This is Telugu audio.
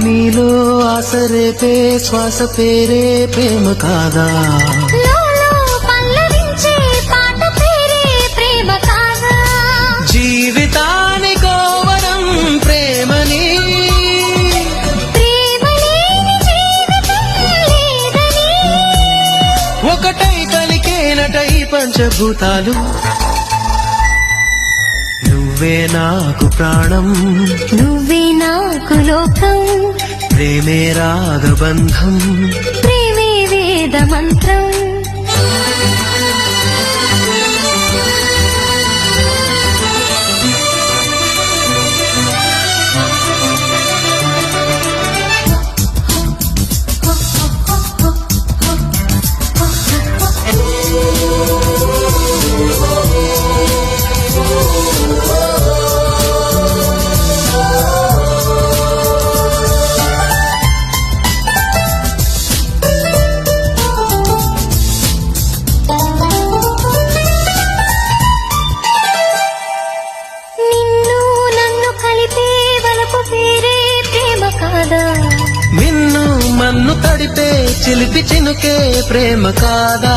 నీలో ఆశ రేపే శ్వాస పేరే ప్రేమ కాదా? పల్లవించే పాట పేరే ప్రేమ కాదా? జీవితానికో వరం ప్రేమని, ప్రేమ లేని జీవితం లేదని. ఒకటై పలికేనట ఈ పంచభూతాలు. నువ్వే నాకు ప్రాణం, నువ్వే నాకు లోకం. ప్రేమే రాగబంధం, ప్రేమే వేద మంత్రం. నిన్ను మన్ను తడిపే చిలిపి చినుకే ప్రేమ కాదా?